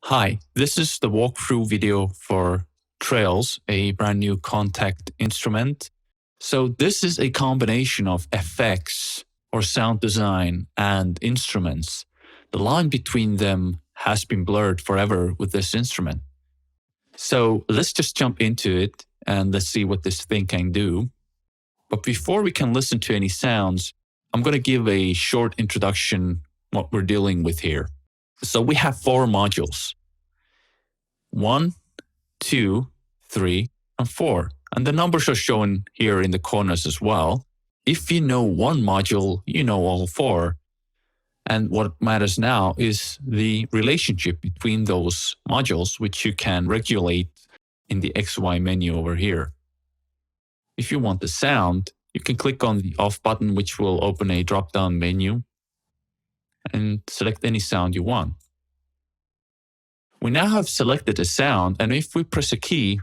Hi, this is the walkthrough video for Trails, a brand new Kontakt instrument. So this is a combination of effects or sound design and instruments. The line between them has been blurred forever with this instrument. So let's just jump into it and let's see what this thing can do. But before we can listen to any sounds, I'm going to give a short introduction what we're dealing with here. So we have 4 modules. 1, 2, 3, and 4. And the numbers are shown here in the corners as well. If you know one module, you know all 4. And what matters now is the relationship between those modules, which you can regulate in the XY menu over here. If you want the sound, you can click on the off button, which will open a drop-down menu and select any sound you want. We now have selected a sound, and if we press a key,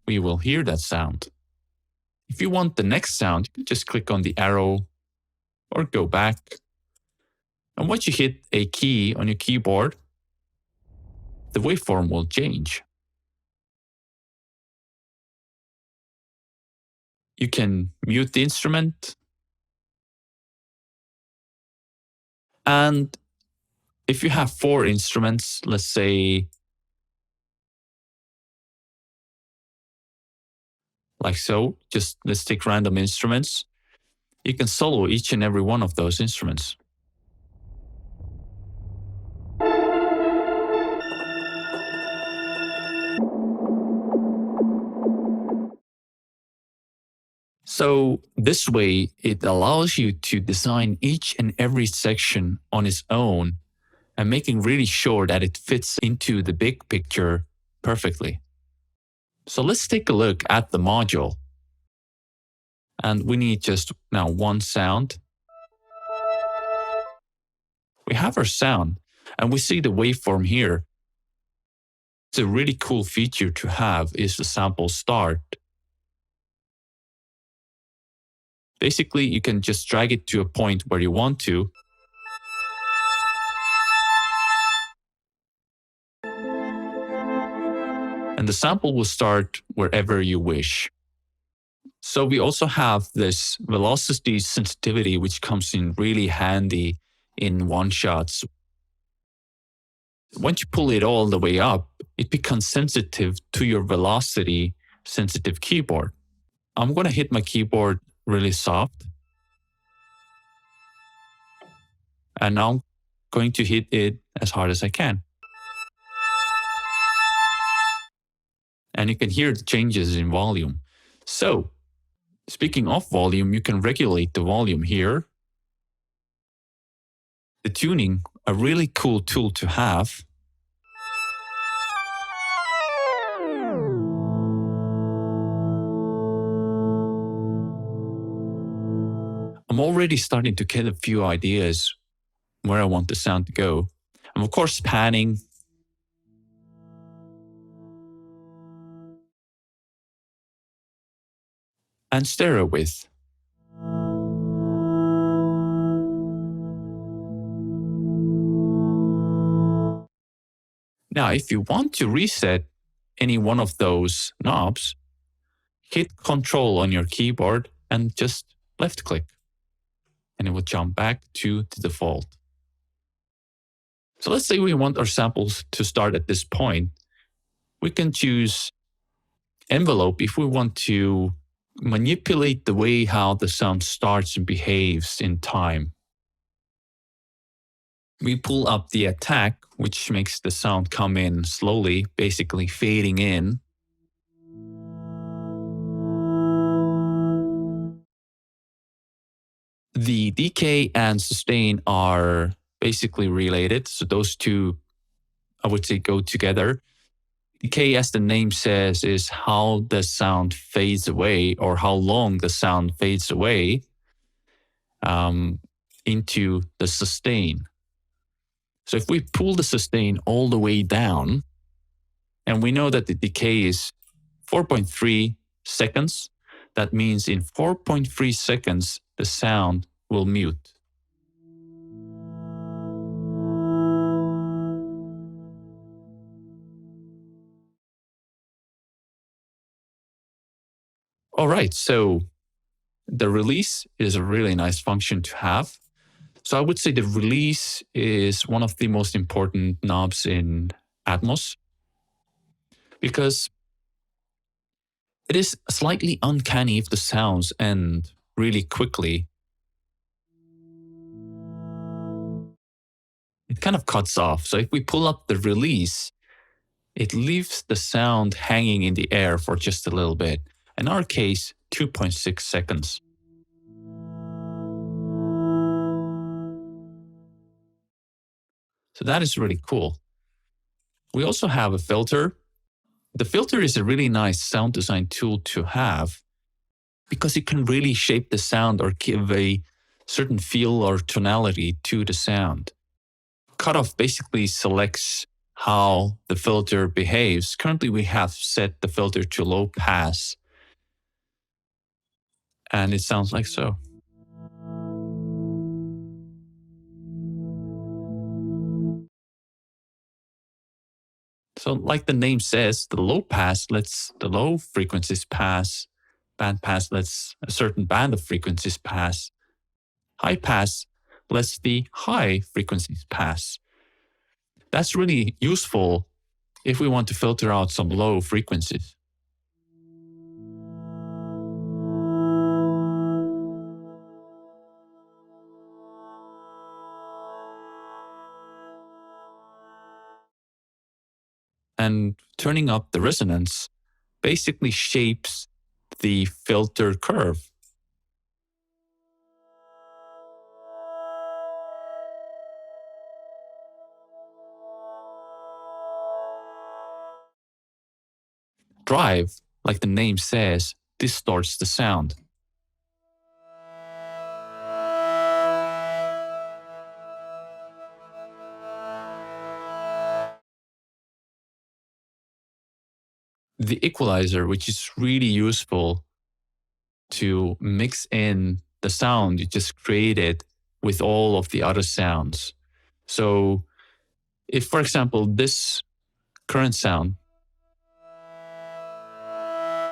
we will hear that sound. If you want the next sound, you can just click on the arrow or go back. And once you hit a key on your keyboard, the waveform will change. You can mute the instrument. And if you have 4 instruments, let's say like so, just let's take random instruments. You can solo each and every one of those instruments. So this way, it allows you to design each and every section on its own and making really sure that it fits into the big picture perfectly. So let's take a look at the module. And we need just now one sound. We have our sound and we see the waveform here. It's a really cool feature to have is the sample start. Basically, you can just drag it to a point where you want to. And the sample will start wherever you wish. So we also have this velocity sensitivity, which comes in really handy in one-shots. Once you pull it all the way up, it becomes sensitive to your velocity sensitive keyboard. I'm going to hit my keyboard really soft. And now I'm going to hit it as hard as I can. And you can hear the changes in volume. So, speaking of volume, you can regulate the volume here. The tuning, a really cool tool to have. I'm already starting to get a few ideas where I want the sound to go. I'm of course panning. And stereo width. Now, if you want to reset any one of those knobs, hit Control on your keyboard and just left click. And it will jump back to the default. So let's say we want our samples to start at this point. We can choose envelope if we want to manipulate the way how the sound starts and behaves in time. We pull up the attack, which makes the sound come in slowly, basically fading in. The decay and sustain are basically related. So those two, I would say, go together. Decay, as the name says, is how the sound fades away or how long the sound fades away into the sustain. So if we pull the sustain all the way down, and we know that the decay is 4.3 seconds, that means in 4.3 seconds, the sound will mute. All right, so the release is a really nice function to have. So I would say the release is one of the most important knobs in Atmos because it is slightly uncanny if the sounds end really quickly. It kind of cuts off. So if we pull up the release, it leaves the sound hanging in the air for just a little bit. In our case, 2.6 seconds. So that is really cool. We also have a filter. The filter is a really nice sound design tool to have because it can really shape the sound or give a certain feel or tonality to the sound. Cutoff basically selects how the filter behaves. Currently, we have set the filter to low pass, and it sounds like so. So like the name says, the low pass lets the low frequencies pass. Band pass lets a certain band of frequencies pass. High pass lets the high frequencies pass. That's really useful if we want to filter out some low frequencies. And turning up the resonance basically shapes the filter curve. Drive, like the name says, distorts the sound. The equalizer, which is really useful to mix in the sound you just created with all of the other sounds. So if, for example, this current sound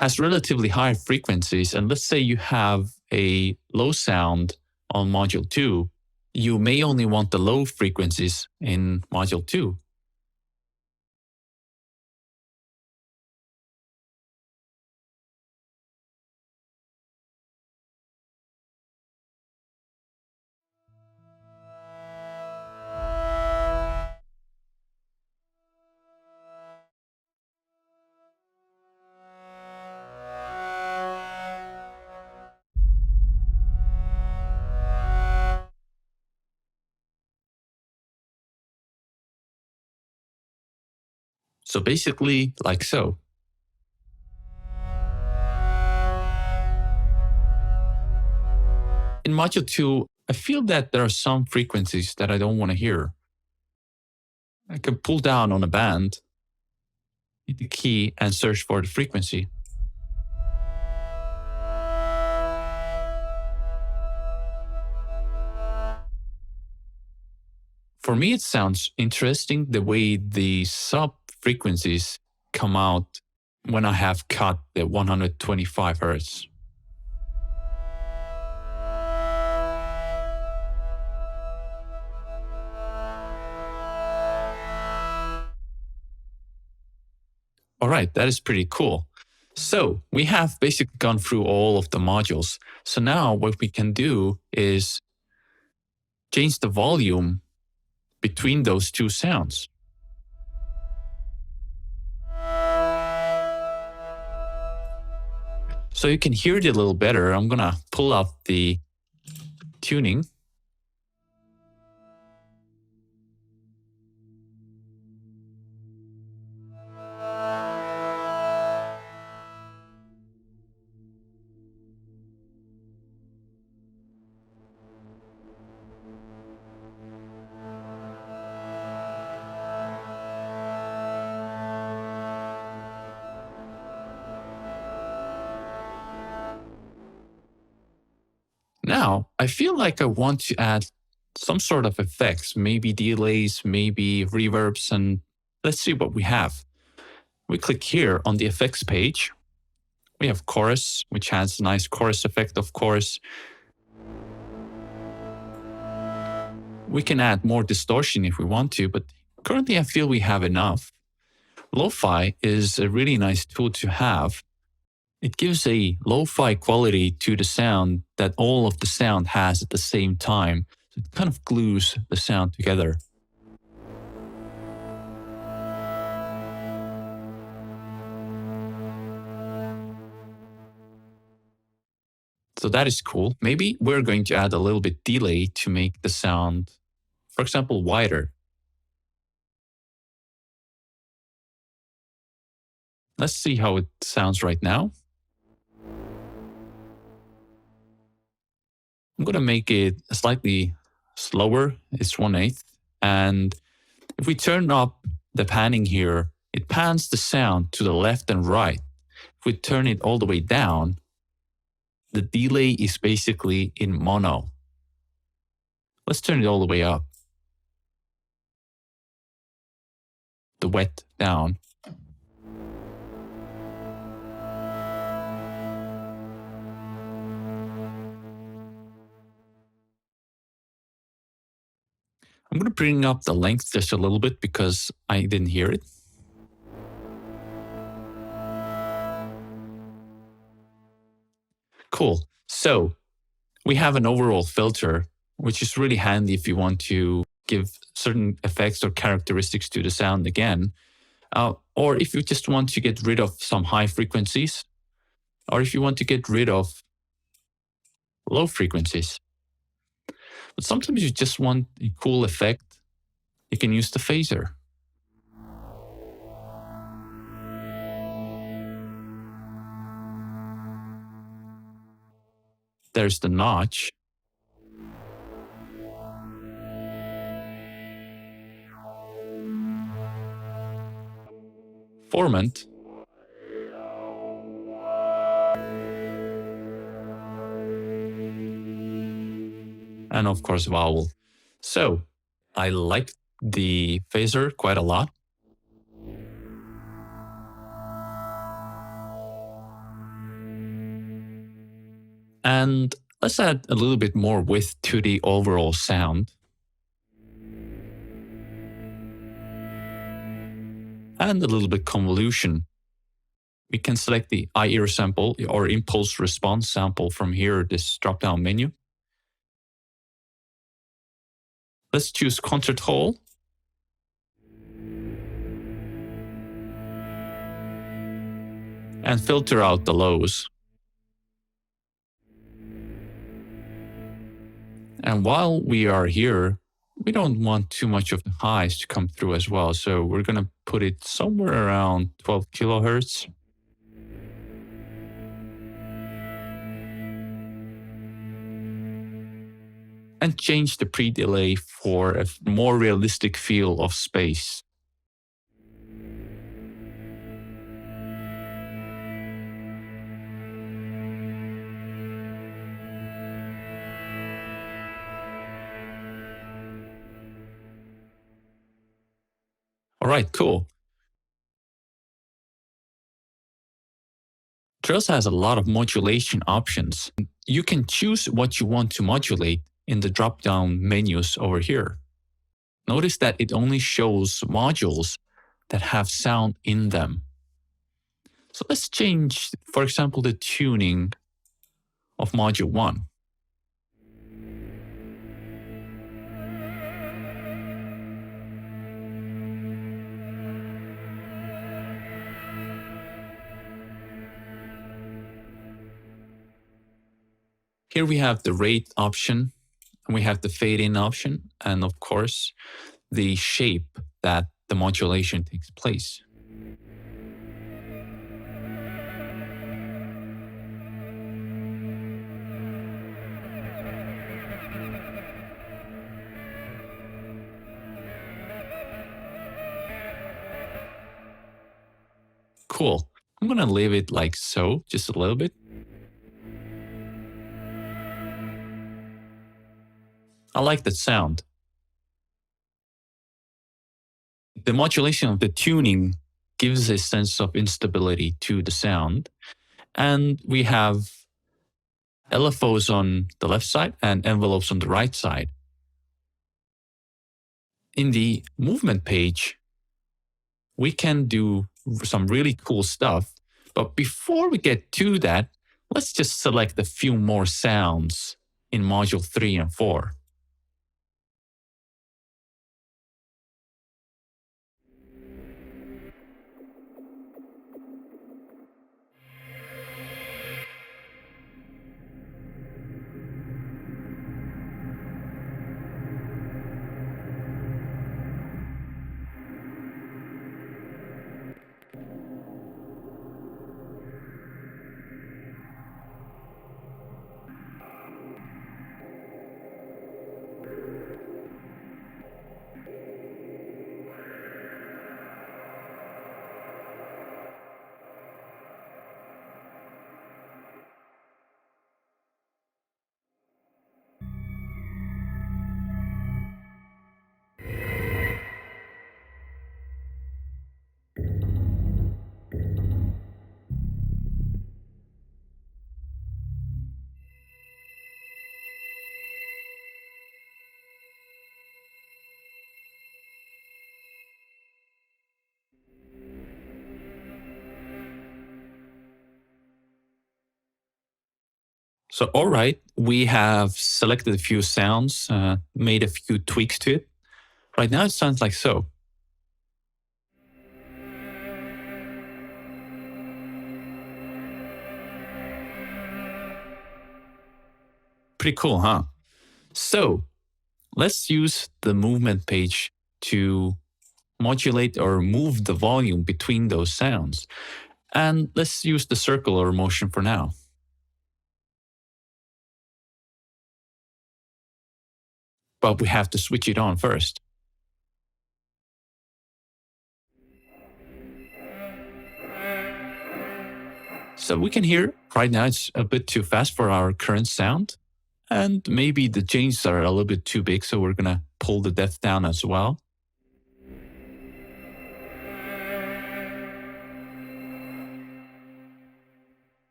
has relatively high frequencies, and let's say you have a low sound on module 2, you may only want the low frequencies in module 2. So basically, like so. In module 2, I feel that there are some frequencies that I don't want to hear. I can pull down on a band, hit the key, and search for the frequency. For me, it sounds interesting the way the sub frequencies come out when I have cut the 125 hertz. All right, that is pretty cool. So we have basically gone through all of the modules. So now what we can do is change the volume between those two sounds. So you can hear it a little better. I'm gonna pull up the tuning. Now, I feel like I want to add some sort of effects, maybe delays, maybe reverbs, and let's see what we have. We click here on the effects page. We have chorus, which has a nice chorus effect, of course. We can add more distortion if we want to, but currently I feel we have enough. Lo-fi is a really nice tool to have. It gives a lo-fi quality to the sound that all of the sound has at the same time. So it kind of glues the sound together. So that is cool. Maybe we're going to add a little bit delay to make the sound, for example, wider. Let's see how it sounds right now. I'm going to make it slightly slower. It's 1/8. And if we turn up the panning here, it pans the sound to the left and right. If we turn it all the way down, the delay is basically in mono. Let's turn it all the way up. The wet down. I'm going to bring up the length just a little bit because I didn't hear it. Cool. So we have an overall filter, which is really handy if you want to give certain effects or characteristics to the sound again. Or if you just want to get rid of some high frequencies, or if you want to get rid of low frequencies. But sometimes you just want a cool effect. You can use the phaser. There's the notch. Formant. And of course, vowel. So I like the phaser quite a lot. And let's add a little bit more width to the overall sound. And a little bit convolution. We can select the IR sample or impulse response sample from here, this drop-down menu. Let's choose concert hall. And filter out the lows. And while we are here, we don't want too much of the highs to come through as well. So we're going to put it somewhere around 12 kilohertz. And change the pre-delay for a more realistic feel of space. All right, cool. Trails has a lot of modulation options. You can choose what you want to modulate in the drop-down menus over here. Notice that it only shows modules that have sound in them. So let's change, for example, the tuning of module 1. Here we have the rate option, and we have the fade in option, and of course, the shape that the modulation takes place. Cool. I'm going to leave it like so, just a little bit. I like that sound. The modulation of the tuning gives a sense of instability to the sound. And we have LFOs on the left side and envelopes on the right side. In the movement page, we can do some really cool stuff. But before we get to that, let's just select a few more sounds in module 3 and 4. So, all right, we have selected a few sounds, made a few tweaks to it. Right now, it sounds like so. Pretty cool, huh? So, let's use the movement page to modulate or move the volume between those sounds. And let's use the circular motion for now. But we have to switch it on first. So we can hear right now it's a bit too fast for our current sound. And maybe the changes are a little bit too big, so we're gonna pull the depth down as well.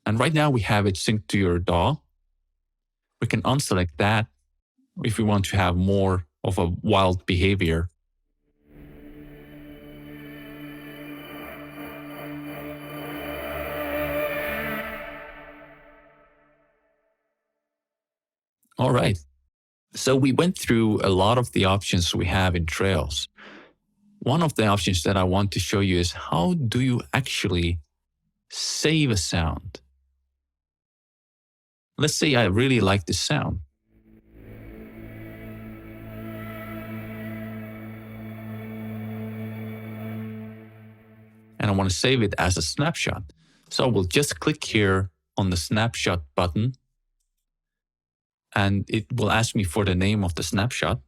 And right now we have it synced to your DAW. We can unselect that if we want to have more of a wild behavior. All right. So we went through a lot of the options we have in Trails. One of the options that I want to show you is how do you actually save a sound? Let's say I really like this sound. And I want to save it as a snapshot. So I will just click here on the snapshot button and it will ask me for the name of the snapshot.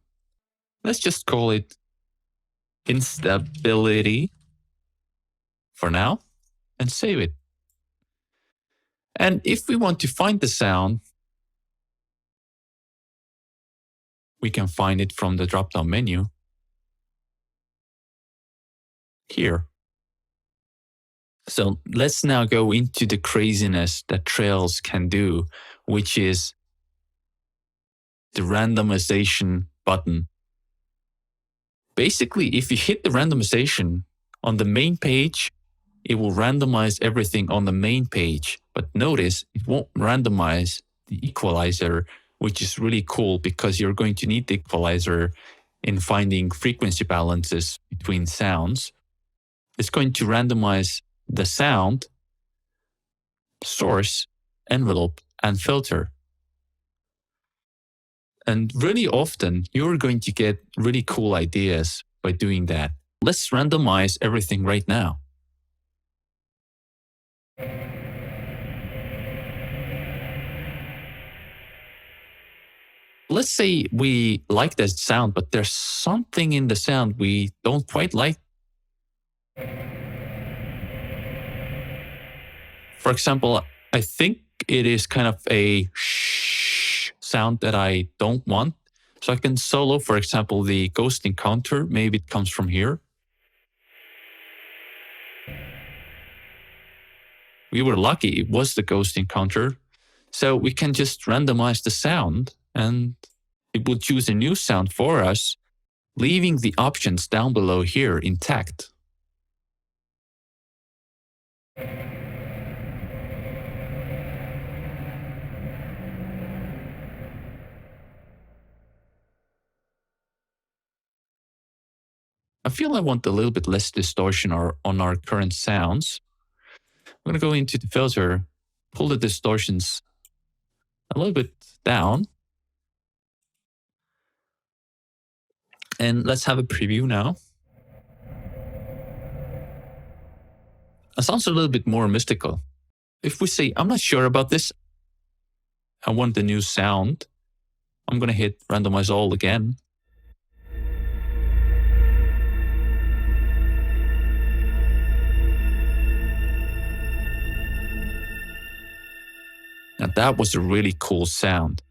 Let's just call it instability for now and save it. And if we want to find the sound, we can find it from the drop-down menu here. So let's now go into the craziness that Trails can do, which is the randomization button. Basically, if you hit the randomization on the main page, it will randomize everything on the main page. But notice it won't randomize the equalizer, which is really cool because you're going to need the equalizer in finding frequency balances between sounds. It's going to randomize the sound, source, envelope, and filter. And really often, you're going to get really cool ideas by doing that. Let's randomize everything right now. Let's say we like that sound, but there's something in the sound we don't quite like. For example, I think it is kind of a shh sound that I don't want. So I can solo, for example, the ghost encounter. Maybe it comes from here. We were lucky it was the ghost encounter, so we can just randomize the sound and it will choose a new sound for us, leaving the options down below here intact. I feel I want a little bit less distortion on our current sounds. I'm going to go into the filter, pull the distortions a little bit down. And let's have a preview now. It sounds a little bit more mystical. If we say, I'm not sure about this, I want the new sound, I'm going to hit randomize all again. Now that was a really cool sound.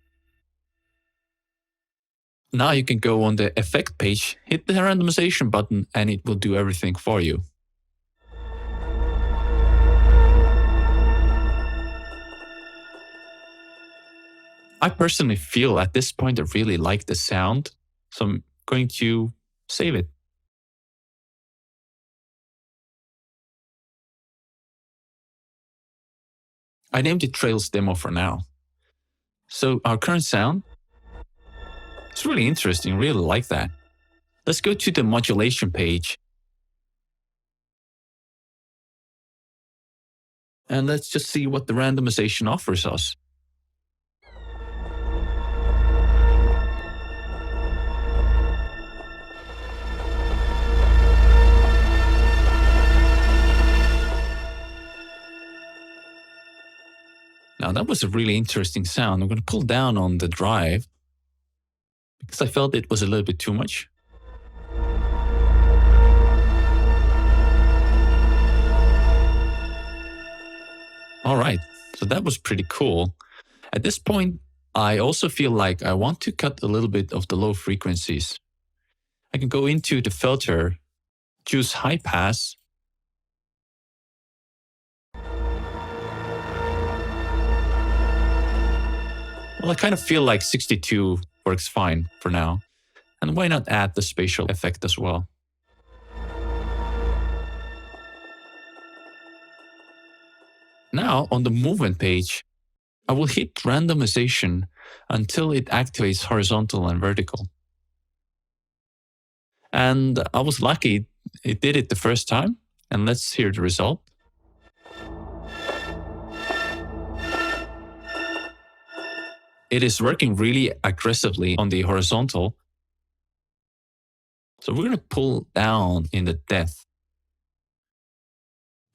Now you can go on the effect page, hit the randomization button, and it will do everything for you. I personally feel at this point I really like the sound, so I'm going to save it. I named it Trails Demo for now. So our current sound, it's really interesting, really like that. Let's go to the modulation page. And let's just see what the randomization offers us. Now that was a really interesting sound. I'm going to pull down on the drive because I felt it was a little bit too much. All right, so that was pretty cool. At this point, I also feel like I want to cut a little bit of the low frequencies. I can go into the filter, choose high pass. Well, I kind of feel like 62 works fine for now. And why not add the spatial effect as well? Now, on the movement page, I will hit randomization until it activates horizontal and vertical. And I was lucky, it did it the first time. And let's hear the result. It is working really aggressively on the horizontal. So we're going to pull down in the depth.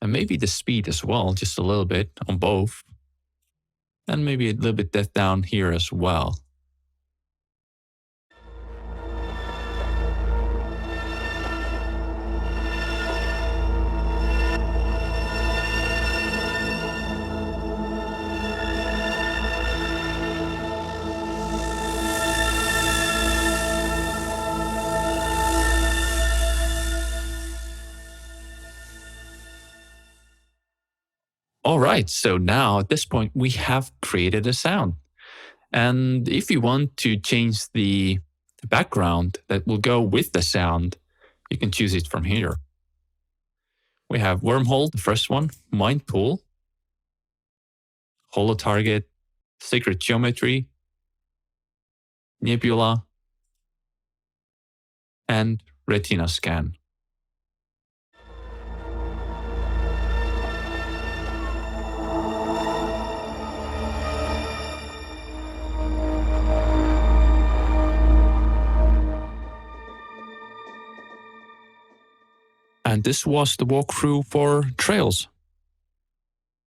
And maybe the speed as well, just a little bit on both. And maybe a little bit depth down here as well. All right, so now at this point, we have created a sound. And if you want to change the background that will go with the sound, you can choose it from here. We have Wormhole, the first one, Mind Pool, Holo Target, Sacred Geometry, Nebula, and Retina Scan. And this was the walkthrough for Trails.